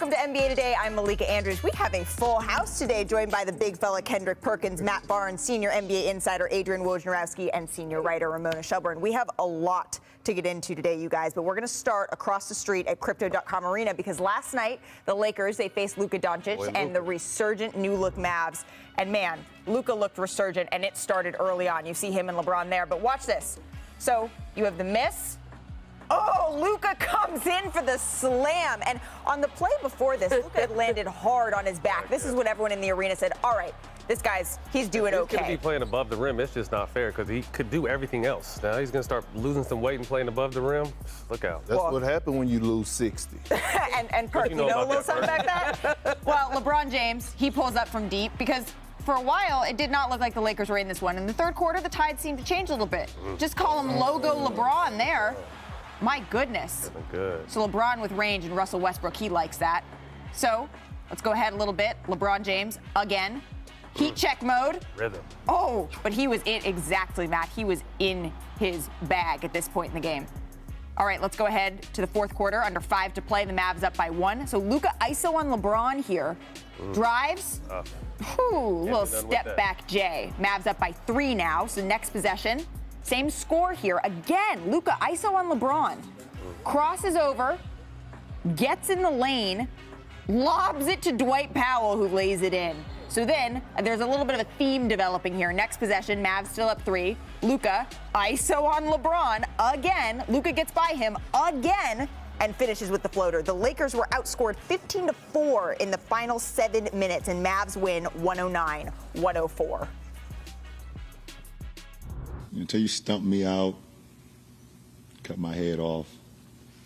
Welcome to NBA Today. I'm Malika Andrews. We have a full house today, joined by the big fella Kendrick Perkins, Matt Barnes, senior NBA insider Adrian Wojnarowski, and senior writer Ramona Shelburne. We have a lot to get into today, you guys, but we're going to start across the street at Crypto.com Arena because last night the Lakers, they faced Luka Doncic and the resurgent new look Mavs. And man, Luka looked resurgent, and it started early on. You see him and LeBron there, but watch this. So you have the miss. Oh, Luka comes in for the slam. And on the play before this, Luka landed hard on his back. This is what everyone in the arena said, all right, this guy's, he's doing okay. He's going to be playing above the rim. It's just not fair because he could do everything else. Now he's going to start losing some weight and playing above the rim. Look out. That's what happened when you lose 60. and Perk, you know a little something about that? Well, LeBron James, he pulls up from deep because for a while, it did not look like the Lakers were in this one. In the third quarter, the tide seemed to change a little bit. Just call him Logo LeBron there. My goodness. Good. So LeBron with range and Russell Westbrook, he likes that. So let's go ahead a little bit. LeBron James again. Heat check mode. Rhythm. Oh, but he was in exactly, Matt. He was in his bag at this point in the game. All right, let's go ahead to the fourth quarter. Under 5 to play. The Mavs up by 1. So Luka ISO on LeBron here. Drives. Little step back J. Mavs up by 3 now. So next possession. Same score here. Again, Luka ISO on LeBron. Crosses over. Gets in the lane. Lobs it to Dwight Powell, who lays it in. So then there's a little bit of a theme developing here. Next possession, Mavs still up 3. Luka ISO on LeBron again. Luka gets by him again and finishes with the floater. The Lakers were outscored 15-4 in the final 7 minutes, and Mavs win 109-104. Until you stump me out, cut my head off,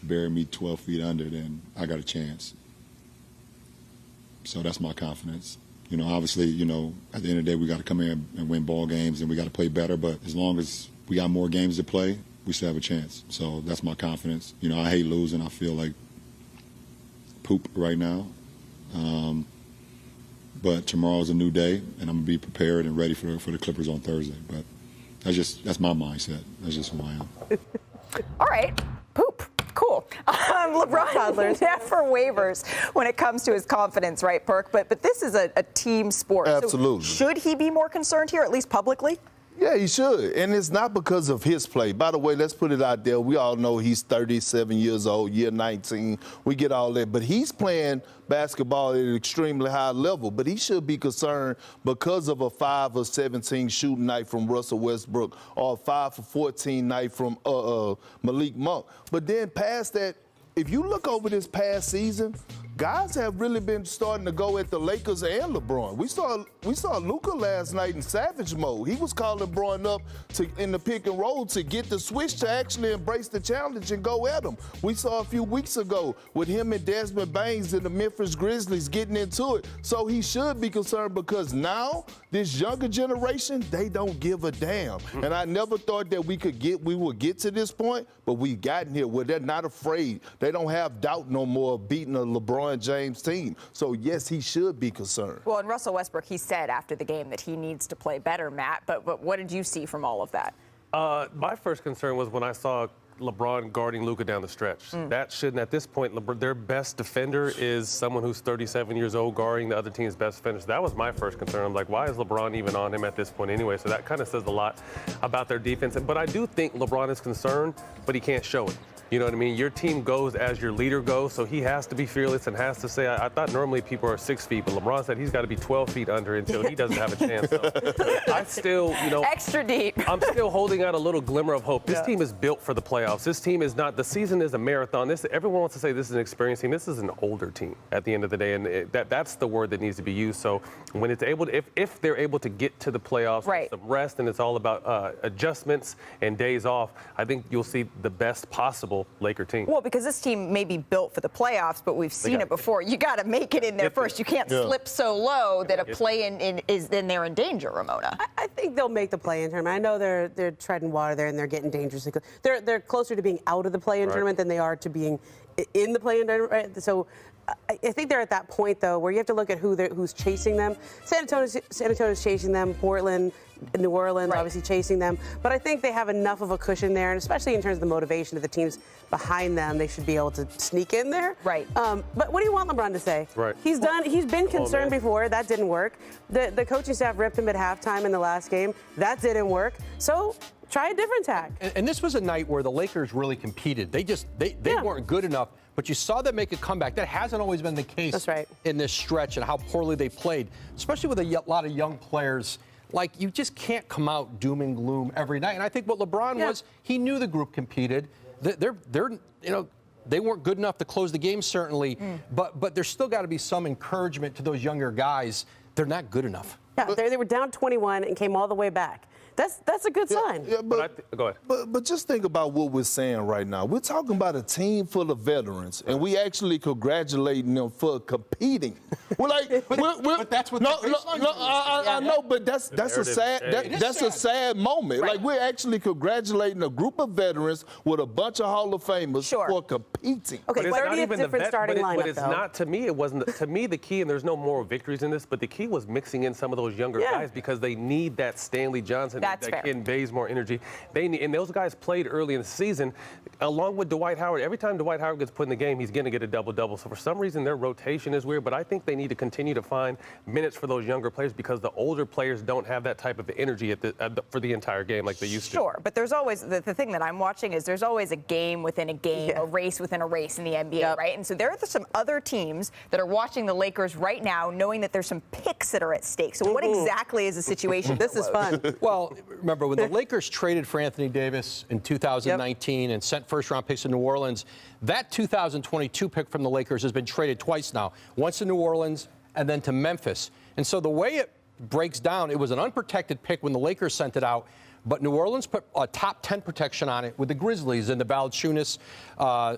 bury me 12 feet under, then I got a chance. So that's my confidence. Obviously, at the end of the day, we got to come in and win ball games, and we got to play better. But as long as we got more games to play, we still have a chance. So that's my confidence. I hate losing. I feel like poop right now. But tomorrow's a new day, and I'm going to be prepared and ready for the Clippers on Thursday. But that's my mindset. That's just who I am. All right. Poop. Cool. LeBron never wavers when it comes to his confidence, right, Perk? But this is a team sport. Absolutely. So should he be more concerned here, at least publicly? Yeah, he should. And it's not because of his play. By the way, let's put it out there. We all know he's 37 years old, year 19. We get all that. But he's playing basketball at an extremely high level. But he should be concerned because of a 5 of 17 shooting night from Russell Westbrook or a 5 of 14 night from Malik Monk. But then past that, if you look over this past season, guys have really been starting to go at the Lakers and LeBron. We saw Luka last night in savage mode. He was calling LeBron up in the pick and roll to get the switch to actually embrace the challenge and go at him. We saw a few weeks ago with him and Desmond Baines and the Memphis Grizzlies getting into it. So he should be concerned because now this younger generation, they don't give a damn. And I never thought that we would get to this point, but we've gotten here where they're not afraid. They don't have doubt no more of beating a LeBron James team. So, yes, he should be concerned. Well, and Russell Westbrook, he said after the game that he needs to play better, Matt. But what did you see from all of that? My first concern was when I saw LeBron guarding Luka down the stretch. That shouldn't, at this point, their best defender is someone who's 37 years old guarding the other team's best defender. So that was my first concern. I'm like, why is LeBron even on him at this point anyway? So that kind of says a lot about their defense. But I do think LeBron is concerned, but he can't show it. You know what I mean? Your team goes as your leader goes, so he has to be fearless and has to say, I thought normally people are 6 feet, but LeBron said he's got to be 12 feet under until he doesn't have a chance. So I still, extra deep. I'm still holding out a little glimmer of hope. This team is built for the playoffs. This team is not, the season is a marathon. Everyone wants to say this is an experienced team. This is an older team at the end of the day, and that's the word that needs to be used. So when it's able to, if they're able to get to the playoffs with some rest, and it's all about adjustments and days off, I think you'll see the best possible Laker team. Well, because this team may be built for the playoffs, but we've seen it before. You got to make it in there first. You can't slip so low that a play-in is then they're in danger, Ramona. I think they'll make the play-in tournament. I know they're treading water there and they're getting dangerously close. They're closer to being out of the play-in tournament than they are to being in the play-in tournament. Right? So I think they're at that point, though, where you have to look at who's chasing them. San Antonio's chasing them. Portland, New Orleans, obviously chasing them. But I think they have enough of a cushion there, and especially in terms of the motivation of the teams behind them, they should be able to sneak in there. Right. But what do you want LeBron to say? Right. He's been concerned before. That didn't work. The coaching staff ripped him at halftime in the last game. That didn't work. So try a different tack. And this was a night where the Lakers really competed. They weren't good enough, but you saw them make a comeback. That hasn't always been the case. That's right. In this stretch and how poorly they played, especially with a lot of young players. Like, you just can't come out doom and gloom every night. And I think what LeBron was, he knew the group competed. They're they weren't good enough to close the game, certainly, but there's still got to be some encouragement to those younger guys. They're not good enough. Yeah, they were down 21 and came all the way back. That's a good sign. Yeah, go ahead. But just think about what we're saying right now. We're talking about a team full of veterans, and we actually congratulating them for competing. We're like, but that's what I know, but that's a sad moment. Right. Like, we're actually congratulating a group of veterans with a bunch of Hall of Famers for competing. Okay, But it's not 30th even the different starting lineup, but it's though. not, to me, it wasn't. To me, the key, and there's no moral victories in this, but the key was mixing in some of those younger guys because they need that Stanley Johnson, That's that fair. Ken Bazemore energy. And those guys played early in the season, along with Dwight Howard. Every time Dwight Howard gets put in the game, he's going to get a double-double. So for some reason, their rotation is weird, but I think they need to continue to find minutes for those younger players because the older players don't have that type of energy for the entire game like they used to. Sure, but there's always, the thing that I'm watching is there's always a game within a game, a race within a race in the NBA, right? And so there are some other teams that are watching the Lakers right now knowing that there's some picks that are at stake. So what exactly is the situation? This is fun. Well, remember, when the Lakers traded for Anthony Davis in 2019 and sent first-round picks to New Orleans, that 2022 pick from the Lakers has been traded twice now, once to New Orleans and then to Memphis. And so the way it breaks down, it was an unprotected pick when the Lakers sent it out, but New Orleans put a top 10 protection on it with the Grizzlies in the Valanciunas,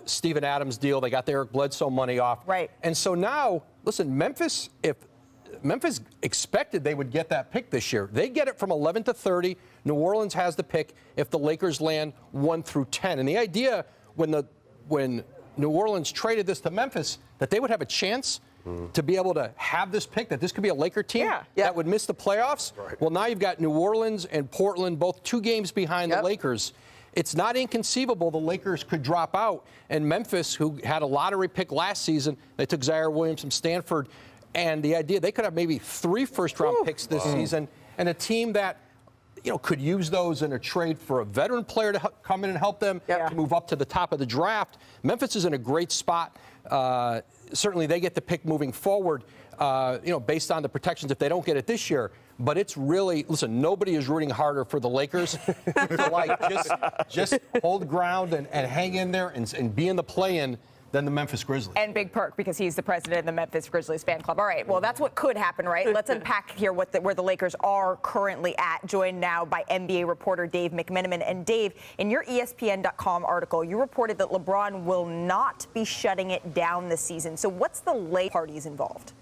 Steven Adams deal. They got the Eric Bledsoe money off. Right. And so now, listen, Memphis expected they would get that pick this year. They get it from 11 to 30. New Orleans has the pick if the Lakers land 1 through 10. And the idea when New Orleans traded this to Memphis, that they would have a chance to be able to have this pick, that this could be a Laker team that would miss the playoffs. Right. Well, now you've got New Orleans and Portland, both 2 games behind the Lakers. It's not inconceivable the Lakers could drop out. And Memphis, who had a lottery pick last season, they took Zaire Williams from Stanford. And the idea, they could have maybe 3 first-round picks this season, and a team that, could use those in a trade for a veteran player to come in and help them to move up to the top of the draft. Memphis is in a great spot. Certainly, they get the pick moving forward, based on the protections if they don't get it this year. But it's really, listen, nobody is rooting harder for the Lakers to just hold ground and hang in there and be in the play-in than the Memphis Grizzlies. And Big Perk, because he's the president of the Memphis Grizzlies fan club. All right, well, that's what could happen, right? Let's unpack here where the Lakers are currently at, joined now by NBA reporter Dave McMenamin. And Dave, in your ESPN.com article, you reported that LeBron will not be shutting it down this season. So what's the late parties involved?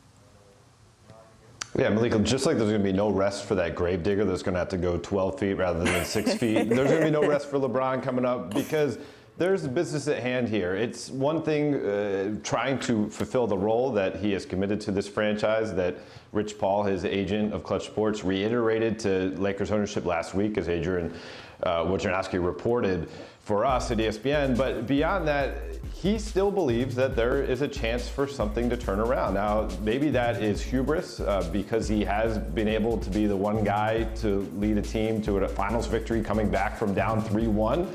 Yeah, Malika, just like there's going to be no rest for that gravedigger that's going to have to go 12 feet rather than 6 feet, there's going to be no rest for LeBron coming up because there's business at hand here. It's one thing trying to fulfill the role that he has committed to this franchise, that Rich Paul, his agent of Clutch Sports, reiterated to Lakers ownership last week, as Adrian Wojnarowski reported for us at ESPN. But beyond that, he still believes that there is a chance for something to turn around. Now, maybe that is hubris because he has been able to be the one guy to lead a team to a finals victory coming back from down 3-1.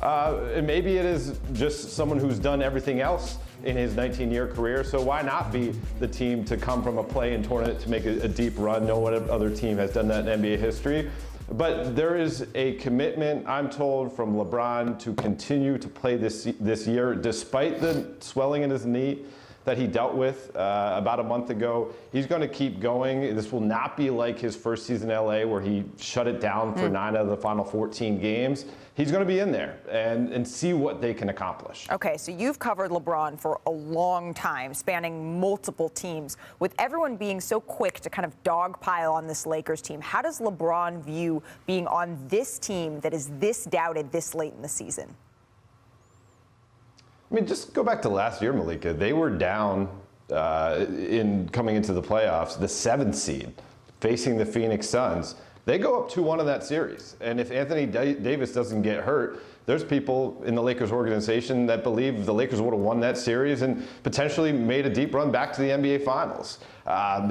And maybe it is just someone who's done everything else in his 19-year career, so why not be the team to come from a play-in tournament to make a deep run? No other team has done that in NBA history. But there is a commitment, I'm told, from LeBron to continue to play this year, despite the swelling in his knee that he dealt with about a month ago. He's going to keep going. This will not be like his first season in LA where he shut it down for 9 out of the final 14 games. He's going to be in there and see what they can accomplish. Okay, so you've covered LeBron for a long time, spanning multiple teams. With everyone being so quick to kind of dogpile on this Lakers team, how does LeBron view being on this team that is this doubted this late in the season? I mean, just go back to last year, Malika. They were down in coming into the playoffs, the 7th seed, facing the Phoenix Suns. They go up 2-1 in that series. And if Anthony Davis doesn't get hurt, there's people in the Lakers organization that believe the Lakers would have won that series and potentially made a deep run back to the NBA Finals.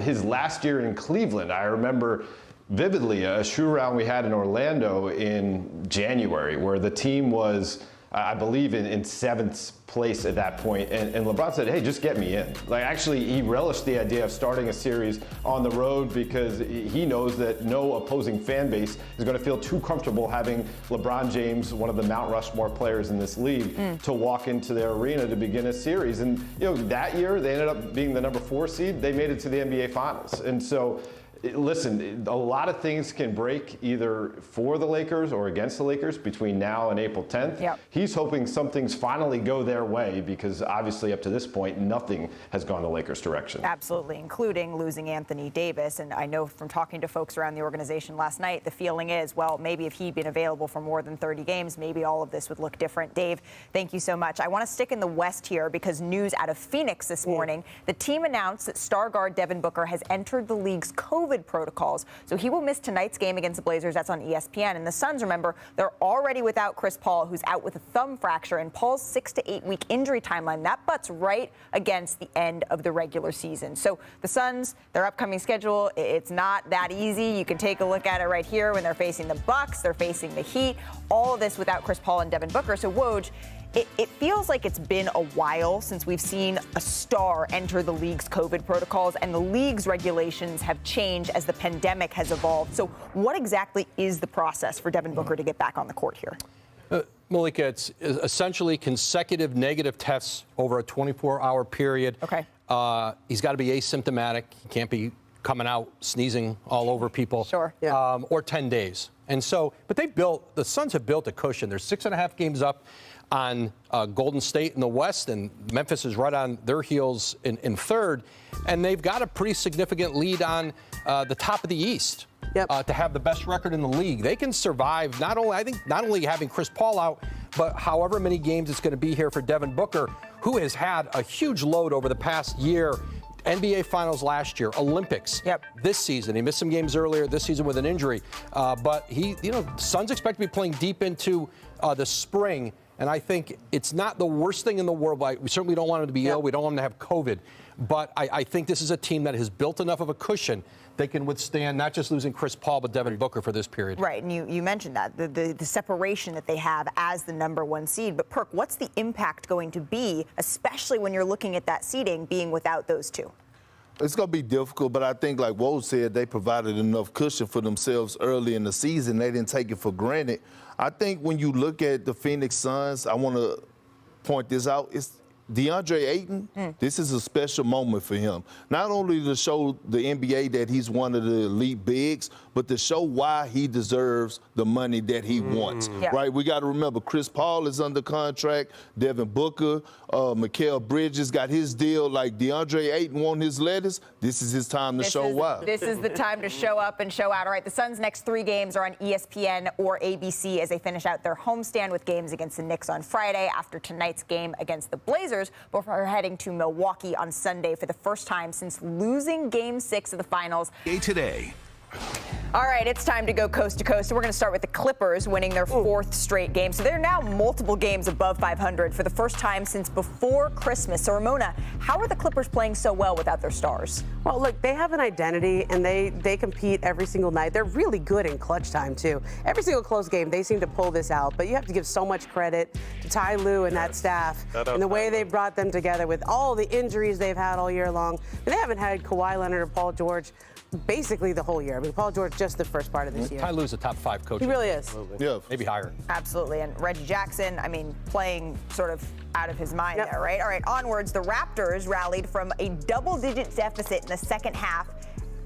His last year in Cleveland, I remember vividly a shoe round we had in Orlando in January where the team was, I believe, in 7th place at that point. And LeBron said, hey, just get me in. Like, actually, he relished the idea of starting a series on the road because he knows that no opposing fan base is going to feel too comfortable having LeBron James, one of the Mount Rushmore players in this league, to walk into their arena to begin a series. And, that year, they ended up being the number 4 seed. They made it to the NBA Finals. And so, listen, a lot of things can break either for the Lakers or against the Lakers between now and April 10th. Yep. He's hoping some things finally go their way because obviously up to this point, nothing has gone the Lakers' direction. Absolutely, including losing Anthony Davis. And I know from talking to folks around the organization last night, the feeling is, well, maybe if he'd been available for more than 30 games, maybe all of this would look different. Dave, thank you so much. I want to stick in the West here because news out of Phoenix this morning. The team announced that star guard Devin Booker has entered the league's COVID protocols. So he will miss tonight's game against the Blazers. That's on ESPN. And the Suns, remember, they're already without Chris Paul, who's out with a thumb fracture, and Paul's 6 to 8 week injury timeline. That butts right against the end of the regular season. So the Suns, their upcoming schedule, it's not that easy. You can take a look at it right here when they're facing the Bucks, they're facing the Heat, all of this without Chris Paul and Devin Booker. So Woj, it feels like it's been a while since we've seen a star enter the league's COVID protocols, and the league's regulations have changed as the pandemic has evolved. So what exactly is the process for Devin Booker to get back on the court here? Malika, it's essentially consecutive negative tests over a 24-hour period. Okay. He's got to be asymptomatic. He can't be coming out sneezing all over people. Sure. Yeah. Or 10 days. And so, but the Suns have built a cushion. They're 6.5 games up on Golden State in the West, and Memphis is right on their heels in third. And they've got a pretty significant lead on the top of the East. Yep. To have the best record in the league. They can survive not only having Chris Paul out, but however many games it's going to be here for Devin Booker, who has had a huge load over the past year. NBA Finals last year, Olympics this season. He missed some games earlier this season with an injury. But Suns expect to be playing deep into the spring. And I think it's not the worst thing in the world. We certainly don't want him to be ill. We don't want him to have COVID. But I think this is a team that has built enough of a cushion they can withstand not just losing Chris Paul, but Devin Booker for this period. Right, and you mentioned that, the separation that they have as the number 1 seed. But, Perk, what's the impact going to be, especially when you're looking at that seeding being without those two? It's going to be difficult, but I think, like Woj said, they provided enough cushion for themselves early in the season. They didn't take it for granted. I think when you look at the Phoenix Suns, I want to point this out. It's DeAndre Ayton, this is a special moment for him. Not only to show the NBA that he's one of the elite bigs, but to show why he deserves the money that he wants, right? We got to remember, Chris Paul is under contract, Devin Booker, Mikal Bridges got his deal. Like DeAndre Ayton want his lettuce, this is his time to show why. This is the time to show up and show out. All right, the Suns' next 3 games are on ESPN or ABC as they finish out their homestand with games against the Knicks on Friday after tonight's game against the Blazers, before heading to Milwaukee on Sunday for the first time since losing Game 6 of the Finals. Today. All right, it's time to go coast to coast. So we're going to start with the Clippers winning their 4th straight game. So they're now multiple games above 500 for the first time since before Christmas. So, Ramona, how are the Clippers playing so well without their stars? Well, look, they have an identity, and they compete every single night. They're really good in clutch time, too. Every single close game, they seem to pull this out. But you have to give so much credit to Ty Lue and that staff and the way they brought them together with all the injuries they've had all year long. They haven't had Kawhi Leonard or Paul George basically the whole year. I mean, Paul George just the first part of this year. Ty Lue's a top 5 coach. He really is. Yeah. Maybe higher. Absolutely. And Reggie Jackson, I mean, playing sort of out of his mind there, right? All right, onwards. The Raptors rallied from a double-digit deficit in the second half,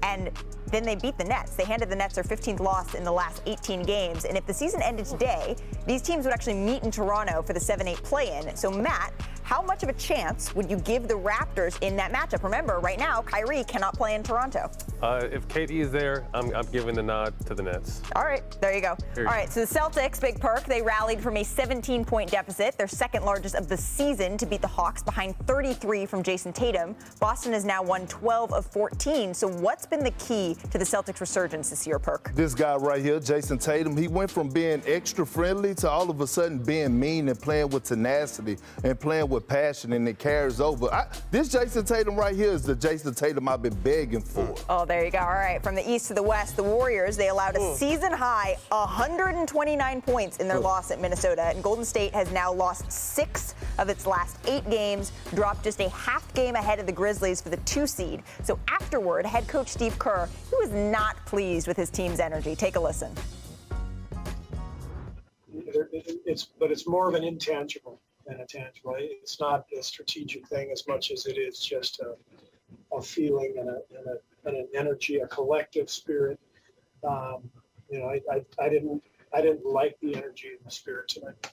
and then they beat the Nets. They handed the Nets their 15th loss in the last 18 games. And if the season ended today, these teams would actually meet in Toronto for the 7-8 play-in. So, Matt, how much of a chance would you give the Raptors in that matchup? Remember, right now, Kyrie cannot play in Toronto. If KD is there, I'm giving the nod to the Nets. All right, there you go. All right, so the Celtics, big perk, they rallied from a 17-point deficit, their second largest of the season, to beat the Hawks behind 33 from Jason Tatum. Boston has now won 12 of 14. So what's been the key to the Celtics' resurgence this year, Perk? This guy right here, Jason Tatum, he went from being extra friendly to all of a sudden being mean and playing with tenacity and playing with passion, and it carries over. This Jason Tatum right here is the Jason Tatum I've been begging for. Oh, there you go. All right, from the east to the west, the Warriors, they allowed a season-high 129 points in their loss at Minnesota, and Golden State has now lost 6 of its last 8 games, dropped just a half game ahead of the Grizzlies for the 2 seed. So afterward, head coach Steve Kerr, he was not pleased with his team's energy. Take a listen. It's more of an intangible than a tangible. It's not a strategic thing as much as it is just a feeling and an energy, a collective spirit. I didn't like the energy and the spirit tonight.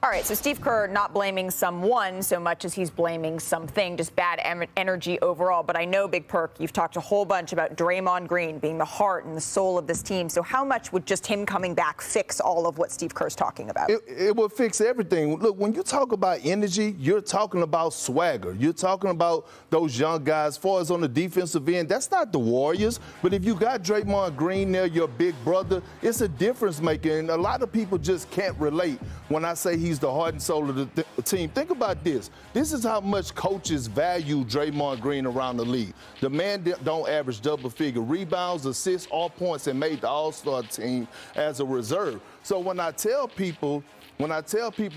All right, so Steve Kerr not blaming someone so much as he's blaming something, just bad energy overall. But I know, Big Perk, you've talked a whole bunch about Draymond Green being the heart and the soul of this team. So how much would just him coming back fix all of what Steve Kerr's talking about? It would fix everything. Look, when you talk about energy, you're talking about swagger. You're talking about those young guys. As far as on the defensive end, that's not the Warriors. But if you got Draymond Green there, your big brother, it's a difference maker. And a lot of people just can't relate when I say he's the heart and soul of the team. Think about this. This is how much coaches value Draymond Green around the league. The man don't average double-figure rebounds, assists, all points, and made the All-Star team as a reserve. So when I tell people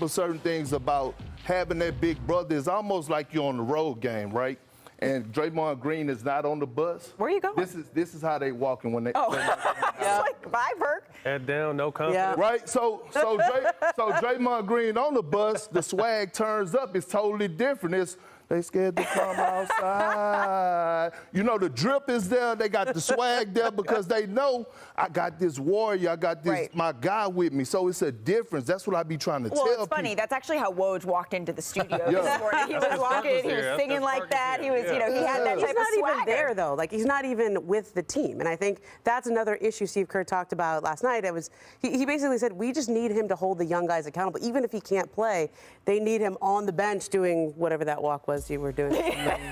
certain things about having that big brother, it's almost like you're on the road game, right? And Draymond Green is not on the bus. Where are you going? This is how they walking when they. Oh, it's like, bye, Perk. Head down, no confidence. Yeah. Right? So Draymond Green on the bus, the swag turns up. It's totally different. They scared to come outside. You know, the drip is there. They got the swag there because they know I got this warrior. I got this my guy with me. So it's a difference. That's what I be trying to tell people. Well, it's funny. That's actually how Woj walked into the studio this morning. He was walking, he was singing like that. He was, he had that type of swagger. He's not even there, though. Like, he's not even with the team. And I think that's another issue Steve Kerr talked about last night. It was he basically said, we just need him to hold the young guys accountable. Even if he can't play, they need him on the bench doing whatever that walk was you were doing.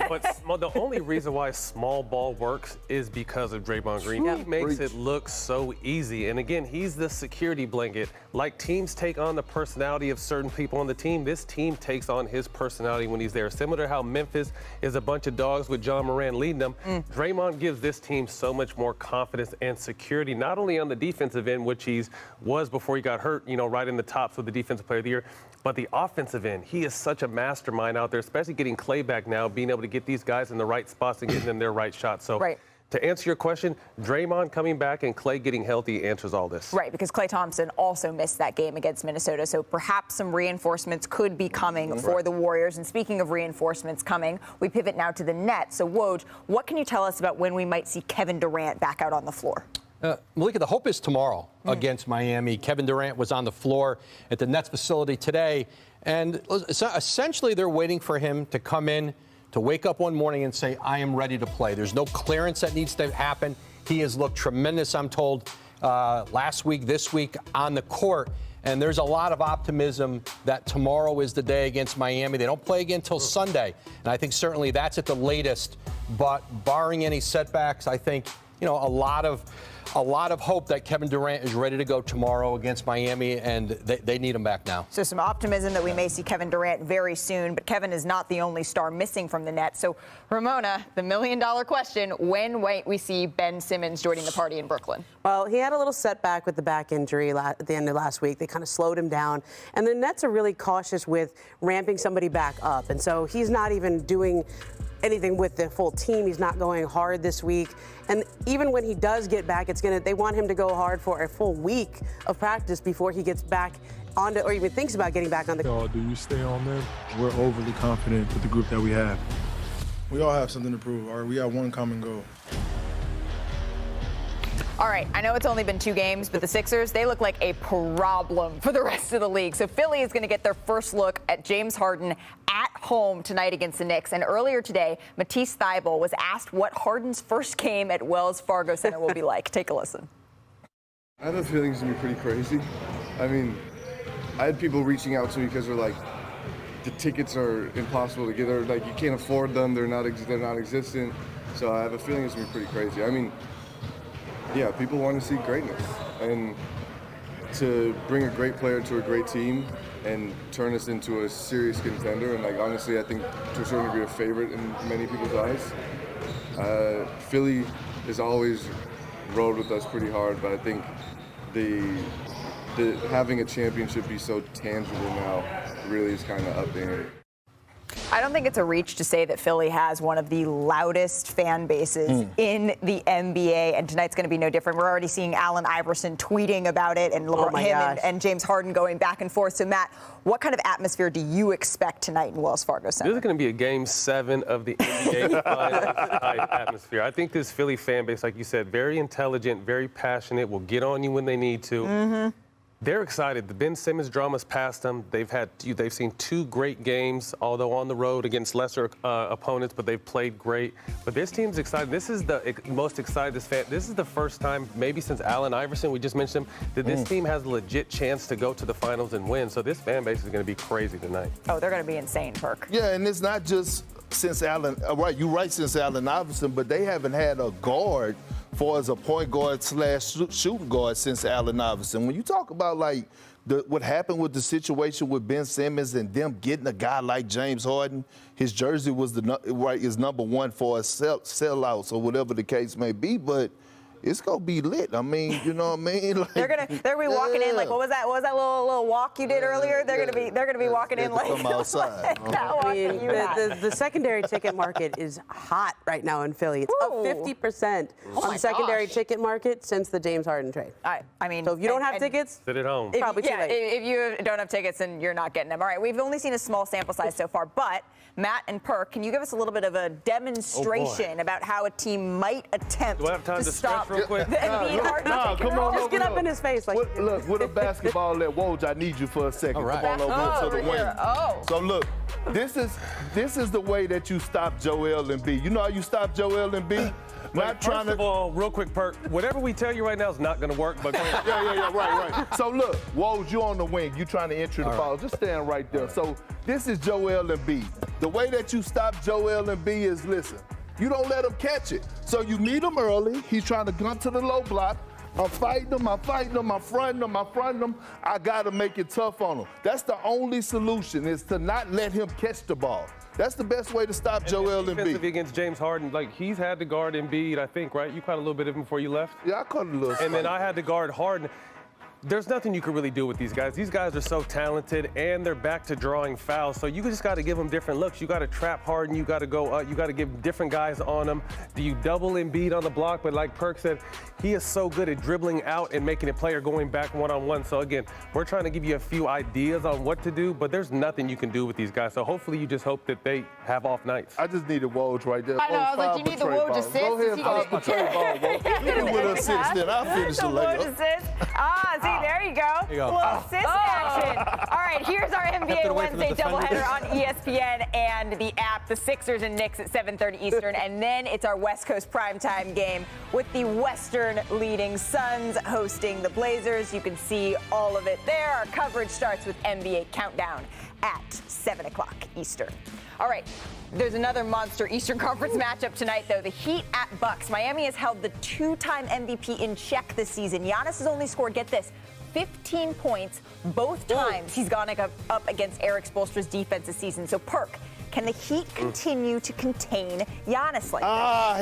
But the only reason why small ball works is because of Draymond Green. He makes it look so easy. And again, he's the security blanket. Like teams take on the personality of certain people on the team, this team takes on his personality when he's there. Similar to how Memphis is a bunch of dogs with John Moran leading them, Draymond gives this team so much more confidence and security, not only on the defensive end, which he was before he got hurt, right in the tops of the Defensive Player of the Year, but the offensive end. He is such a mastermind out there, especially getting Clay back now, being able to get these guys in the right spots and getting them their right shots. So to answer your question, Draymond coming back and Clay getting healthy answers all this. Right, because Klay Thompson also missed that game against Minnesota, so perhaps some reinforcements could be coming for the Warriors. And speaking of reinforcements coming, we pivot now to the Nets. So, Woj, what can you tell us about when we might see Kevin Durant back out on the floor? Malika, the hope is tomorrow against Miami. Kevin Durant was on the floor at the Nets facility today, and essentially they're waiting for him to come in, to wake up one morning and say, I am ready to play. There's no clearance that needs to happen. He has looked tremendous, I'm told, last week, this week on the court. And there's a lot of optimism that tomorrow is the day against Miami. They don't play again until Sunday. And I think certainly that's at the latest. But barring any setbacks, I think, a lot of hope that Kevin Durant is ready to go tomorrow against Miami, and they need him back now. So some optimism that we may see Kevin Durant very soon, but Kevin is not the only star missing from the Nets. So, Ramona, the million-dollar question, when might we see Ben Simmons joining the party in Brooklyn? Well, he had a little setback with the back injury at the end of last week. They kind of slowed him down. And the Nets are really cautious with ramping somebody back up. And so he's not even doing anything with the full team. He's not going hard this week. And even when he does get back, they want him to go hard for a full week of practice before he gets back onto, or even thinks about getting back on the court. Do you stay on there? We're overly confident with the group that we have. We all have something to prove. We got one common goal. All right, I know it's only been 2 games, but the Sixers, they look like a problem for the rest of the league. So Philly is going to get their first look at James Harden at home tonight against the Knicks. And earlier today, Matisse Thybulle was asked what Harden's first game at Wells Fargo Center will be like. Take a listen. I have a feeling it's going to be pretty crazy. I mean, I had people reaching out to me because they're like, the tickets are impossible to get. They're like, you can't afford them. They're not existent. So I have a feeling it's going to be pretty crazy. I mean, yeah, people want to see greatness, and to bring a great player to a great team and turn us into a serious contender, and like honestly, I think to a certain degree a favorite in many people's eyes. Philly has always rode with us pretty hard, but I think the having a championship be so tangible now really is kind of up there. I don't think it's a reach to say that Philly has one of the loudest fan bases in the NBA, and tonight's going to be no different. We're already seeing Allen Iverson tweeting about it, and and James Harden going back and forth. So, Matt, what kind of atmosphere do you expect tonight in Wells Fargo Center? This is going to be a Game 7 of the NBA Finals atmosphere. I think this Philly fan base, like you said, very intelligent, very passionate, will get on you when they need to. They're excited. The Ben Simmons drama's past them. They've seen 2 great games, although on the road against lesser opponents, but they've played great. But this team's excited. This is the most excited this is the first time, maybe since Allen Iverson, we just mentioned him, that this team has a legit chance to go to the finals and win. So this fan base is going to be crazy tonight. Oh, they're going to be insane, Perk. Yeah, and it's not just since Allen, you're right, since Allen Iverson, but they haven't had a guard for as a point guard / shooting guard since Allen Iverson. When you talk about like what happened with the situation with Ben Simmons and them getting a guy like James Harden, his jersey was is number 1 for a sellouts or whatever the case may be, but it's gonna be lit. I mean, you know what I mean? Like, they're gonna be walking in like what was that little walk you did earlier? They're gonna be walking in like come outside. The secondary ticket market is hot right now in Philly. It's up 50% on the secondary ticket market since the James Harden trade. I mean, so if you don't have tickets, sit at home. Probably too late. If you don't have tickets, then you're not getting them. All right, we've only seen a small sample size so far, but Matt and Perk, can you give us a little bit of a demonstration about how a team might attempt to stop real quick? the Embiid Harden pick and come roll? on, Just get up in his face. Like, look, with a basketball at Woj, I need you for a second. All right. Come on over to the wing. Oh. So look, this is the way that you stop Joel Embiid. You know how you stop Joel Embiid? Not trying First of all, real quick, Perk, whatever we tell you right now is not going to work, but go ahead. Yeah, right. So look, Woj, you on the wing. You trying to enter the ball. Just stand right there. So this is Joel Embiid. The way that you stop Joel Embiid is, listen, you don't let him catch it. So you meet him early. He's trying to gun to the low block. I'm fighting him, I'm fronting him. I got to make it tough on him. That's the only solution, is to not let him catch the ball. That's the best way to stop Joel Embiid. Against James Harden, like he's had to guard Embiid, I think, right? You caught a little bit of him before you left? Yeah, I caught a little. And then I had to guard Harden. There's nothing you can really do with these guys. These guys are so talented, and they're back to drawing fouls. So you just got to give them different looks. You got to trap Harden. You got to go up. You got to give different guys on them. Do you double Embiid on the block? But like Perk said, he is so good at dribbling out and making a player going back one-on-one. So again, we're trying to give you a few ideas on what to do, but there's nothing you can do with these guys. So hopefully you just hope that they have off nights. I just needed Woj right there. I know, I was like, you need the Woj assist. Go ahead, pass the trade ball, Woj. Hit him with an assist, then I'll finish the Woj layup. assist. See, there you go. Little assist action. All right, here's our NBA Wednesday doubleheader on ESPN and the app. The Sixers and Knicks at 7:30 Eastern, and then it's our West Coast primetime game with the Western leading Suns hosting the Blazers. You can see all of it there. Our coverage starts with NBA Countdown at 7 o'clock Eastern. All right, there's another monster Eastern Conference matchup tonight, though. The Heat at Bucks. Miami has held the 2-time MVP in check this season. Giannis has only scored, get this, 15 points both times he's gone up against Eric Spoelstra's defense this season. So, Perk, can the Heat continue to contain Giannis like that? I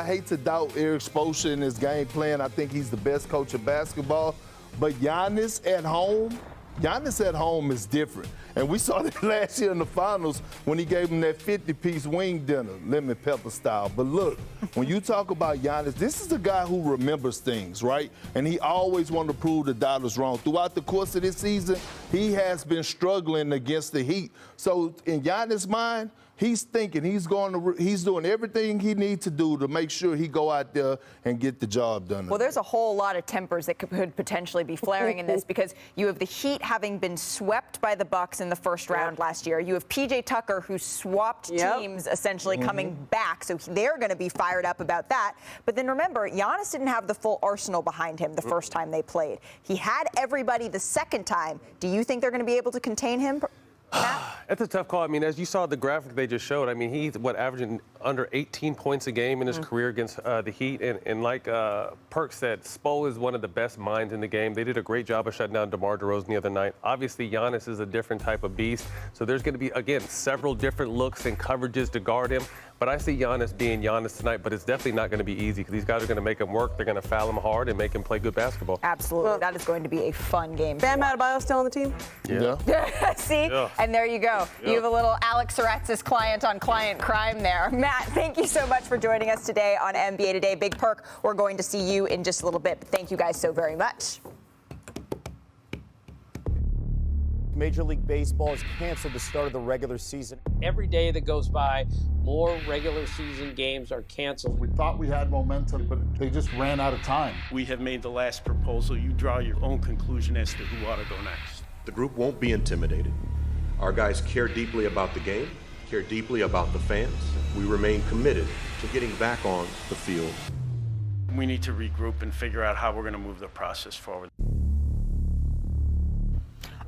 hate to doubt Eric Spoelstra in his game plan. I think he's the best coach of basketball. But Giannis at home is different. And we saw that last year in the finals when he gave him that 50-piece wing dinner, lemon pepper style. But look, when you talk about Giannis, this is a guy who remembers things, right? And he always wanted to prove the doubters wrong. Throughout the course of this season, he has been struggling against the Heat. So in Giannis' mind, he's thinking he's doing everything he needs to do to make sure he go out there and get the job done. Well, there's a whole lot of tempers that could potentially be flaring in this because you have the Heat having been swept by the Bucks in the first round last year. You have PJ Tucker, who swapped teams essentially coming back, so they're going to be fired up about that. But then remember, Giannis didn't have the full arsenal behind him the first time they played. He had everybody the second time. Do you think they're going to be able to contain him? It's a tough call. I mean, as you saw the graphic they just showed, I mean, he's averaging under 18 points a game in his career against the Heat. And like Perk said, Spo is one of the best minds in the game. They did a great job of shutting down DeMar DeRozan the other night. Obviously, Giannis is a different type of beast. So there's going to be, again, several different looks and coverages to guard him. But I see Giannis being Giannis tonight, but it's definitely not going to be easy because these guys are going to make him work. They're going to foul him hard and make him play good basketball. Absolutely. That is going to be a fun game. Bam Adebayo still on the team? Yeah. See? Yeah. And there you go. Yeah. You have a little Alex Saratzis client-on-client crime there. Matt, thank you so much for joining us today on NBA Today. Big Perk, we're going to see you in just a little bit. But thank you guys so very much. Major League Baseball has canceled the start of the regular season. Every day that goes by, more regular season games are canceled. We thought we had momentum, but they just ran out of time. We have made the last proposal. You draw your own conclusion as to who ought to go next. The group won't be intimidated. Our guys care deeply about the game, care deeply about the fans. We remain committed to getting back on the field. We need to regroup and figure out how we're going to move the process forward.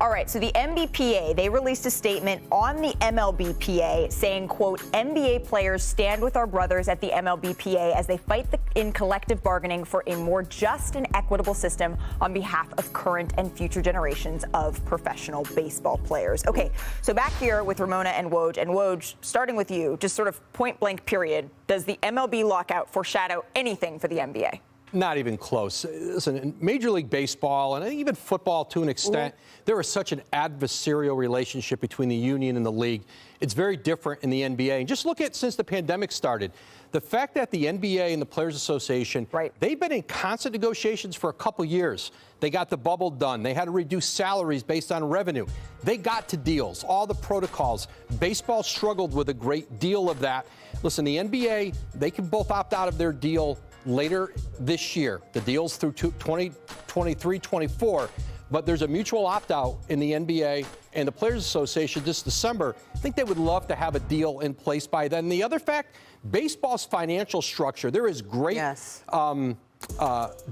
All right, so the NBPA, they released a statement on the MLBPA saying, quote, NBA players stand with our brothers at the MLBPA as they fight in collective bargaining for a more just and equitable system on behalf of current and future generations of professional baseball players. Okay, so back here with Ramona and Woj. And Woj, starting with you, just sort of point blank period, does the MLB lockout foreshadow anything for the NBA? Not even close. Listen, in Major League Baseball and even football to an extent, there is such an adversarial relationship between the union and the league. It's very different in the NBA. And just look at since the pandemic started, the fact that the NBA and the Players Association, they've been in constant negotiations for a couple years. They got the bubble done. They had to reduce salaries based on revenue. They got to deals, all the protocols. Baseball struggled with a great deal of that. Listen, the NBA, they can both opt out of their deal later this year. The deal's through 2023-24, but there's a mutual opt-out in the NBA and the Players Association this December. I think they would love to have a deal in place by then. The other fact, baseball's financial structure, there is great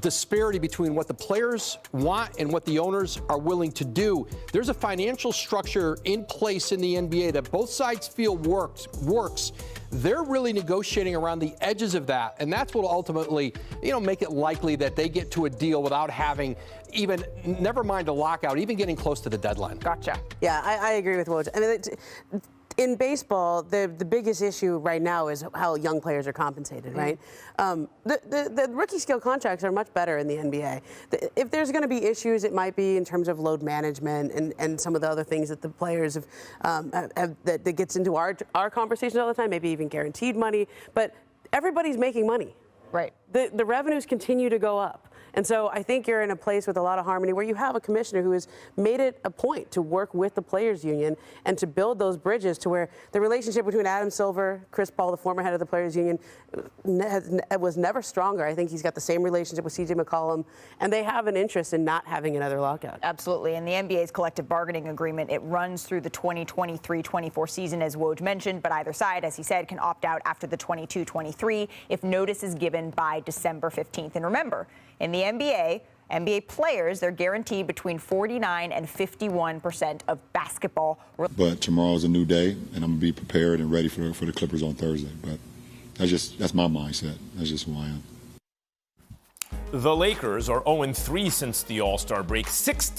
disparity between what the players want and what the owners are willing to do. There's a financial structure in place in the NBA that both sides feel works. They're really negotiating around the edges of that, and that's what will ultimately, make it likely that they get to a deal without having even, never mind a lockout, even getting close to the deadline. Gotcha. Yeah, I agree with Woj. I mean, in baseball, the biggest issue right now is how young players are compensated, right? The rookie scale contracts are much better in the NBA. If there's going to be issues, it might be in terms of load management and some of the other things that the players have that gets into our conversations all the time, maybe even guaranteed money. But everybody's making money. Right. The revenues continue to go up. And so I think you're in a place with a lot of harmony where you have a commissioner who has made it a point to work with the players union and to build those bridges to where the relationship between Adam Silver, Chris Paul, the former head of the players union, was never stronger. I think he's got the same relationship with CJ McCollum, and they have an interest in not having another lockout. Absolutely. And the NBA's collective bargaining agreement, it runs through the 2023-24 season, as Woj mentioned, but either side, as he said, can opt out after the 22-23 if notice is given by December 15th. And remember, in the NBA players, they're guaranteed between 49 and 51% of basketball. But tomorrow's a new day, and I'm going to be prepared and ready for the Clippers on Thursday. But that's my mindset. That's just who I am. The Lakers are 0-3 since the All-Star break. 6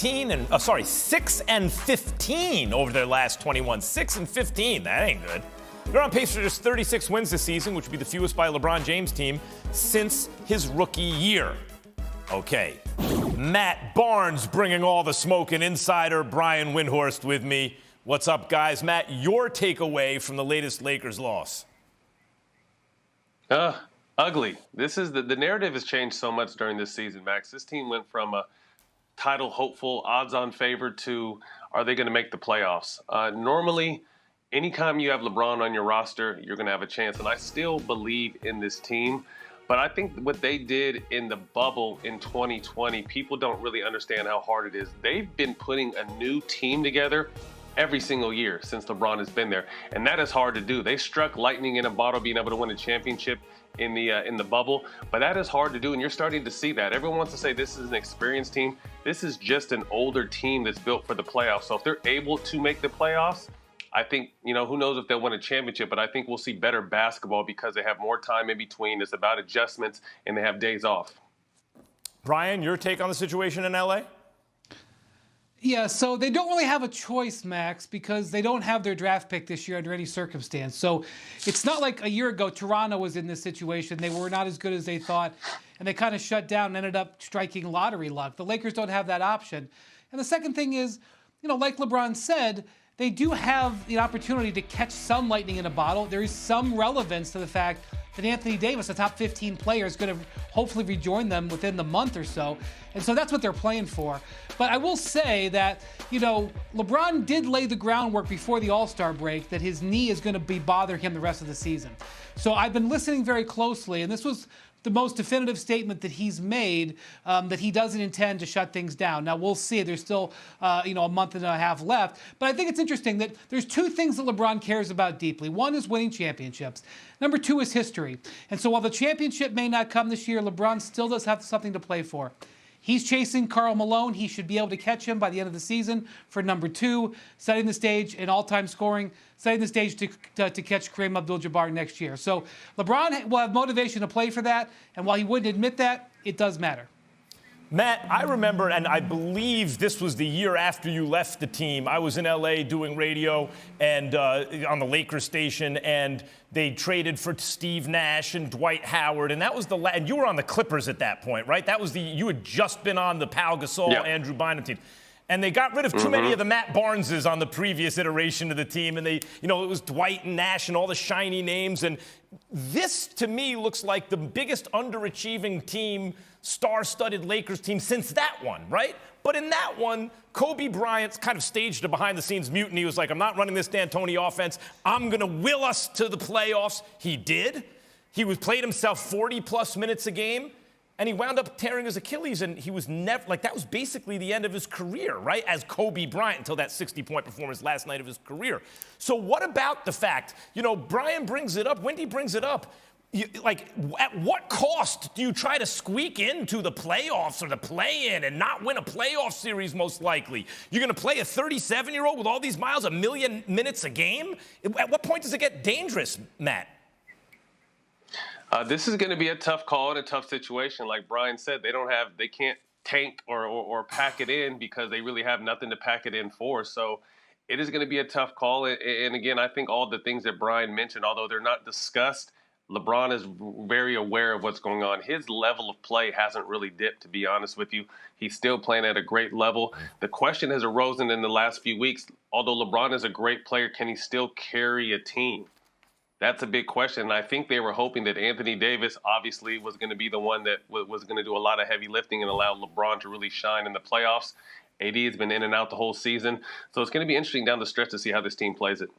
and 15 over their last 21. 6 and 15. That ain't good. They're on pace for just 36 wins this season, which would be the fewest by a LeBron James team since his rookie year. Okay, Matt Barnes bringing all the smoke, and insider Brian Windhorst with me. What's up, guys? Matt, your takeaway from the latest Lakers loss? Ugly. This is the narrative has changed so much during this season, Max. This team went from a title hopeful, odds-on favorite to are they going to make the playoffs? Normally, anytime you have LeBron on your roster, you're going to have a chance. And I still believe in this team. But I think what they did in the bubble in 2020, people don't really understand how hard it is. They've been putting a new team together every single year since LeBron has been there. And that is hard to do. They struck lightning in a bottle being able to win a championship in the bubble, but that is hard to do, and you're starting to see that. Everyone wants to say this is an experienced team. This is just an older team that's built for the playoffs. So if they're able to make the playoffs, I think, who knows if they'll win a championship, but I think we'll see better basketball because they have more time in between. It's about adjustments, and they have days off. Brian, your take on the situation in LA? Yeah, so they don't really have a choice, Max, because they don't have their draft pick this year under any circumstance. So it's not like a year ago Toronto was in this situation. They were not as good as they thought, and they kind of shut down and ended up striking lottery luck. The Lakers don't have that option. And the second thing is, like LeBron said, they do have the opportunity to catch some lightning in a bottle. There is some relevance to the fact that Anthony Davis, a top 15 player, is going to hopefully rejoin them within the month or so. And so that's what they're playing for. But I will say that, LeBron did lay the groundwork before the All-Star break that his knee is going to be bothering him the rest of the season. So I've been listening very closely, and this was the most definitive statement that he's made, that he doesn't intend to shut things down. Now, we'll see. There's still, a month and a half left. But I think it's interesting that there's two things that LeBron cares about deeply. One is winning championships. Number two is history. And so while the championship may not come this year, LeBron still does have something to play for. He's chasing Karl Malone. He should be able to catch him by the end of the season for number two, setting the stage in all-time scoring, setting the stage to catch Kareem Abdul-Jabbar next year. So LeBron will have motivation to play for that, and while he wouldn't admit that, it does matter. Matt, I remember, and I believe this was the year after you left the team. I was in L.A. doing radio and on the Lakers station, and they traded for Steve Nash and Dwight Howard, and that was and you were on the Clippers at that point, right? That was you had just been on the Pau Gasol, Andrew Bynum team. And they got rid of too many of the Matt Barneses on the previous iteration of the team. And it was Dwight and Nash and all the shiny names. And this, to me, looks like the biggest underachieving team, star-studded Lakers team since that one, right? But in that one, Kobe Bryant kind of staged a behind-the-scenes mutiny. He was like, I'm not running this D'Antoni offense. I'm going to will us to the playoffs. He did. He played himself 40-plus minutes a game. And he wound up tearing his Achilles, and he was never, that was basically the end of his career, right? As Kobe Bryant, until that 60-point performance last night of his career. So what about the fact, Brian brings it up, Wendy brings it up, at what cost do you try to squeak into the playoffs or the play-in and not win a playoff series most likely? You're going to play a 37-year-old with all these miles, 1 million minutes a game? At what point does it get dangerous, Matt? This is going to be a tough call and a tough situation. Like Brian said, they can't tank or pack it in because they really have nothing to pack it in for. So it is going to be a tough call. And again, I think all the things that Brian mentioned, although they're not discussed, LeBron is very aware of what's going on. His level of play hasn't really dipped, to be honest with you. He's still playing at a great level. The question has arisen in the last few weeks. Although LeBron is a great player, can he still carry a team? That's a big question. And I think they were hoping that Anthony Davis obviously was going to be the one that was going to do a lot of heavy lifting and allow LeBron to really shine in the playoffs. AD has been in and out the whole season. So it's going to be interesting down the stretch to see how this team plays it.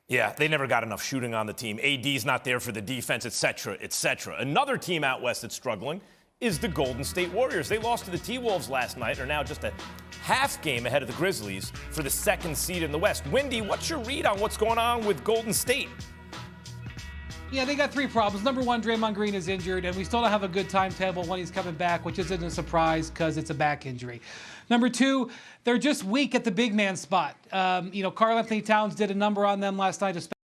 Yeah, they never got enough shooting on the team. AD's not there for the defense, et cetera, et cetera. Another team out west that's struggling is the Golden State Warriors. They lost to the T-Wolves last night, are now just a half game ahead of the Grizzlies for the second seed in the West. Wendy, what's your read on what's going on with Golden State? Yeah, they got three problems. Number one, Draymond Green is injured, and we still don't have a good timetable when he's coming back, which isn't a surprise because it's a back injury. Number two, they're just weak at the big man spot. Karl Anthony Towns did a number on them last night,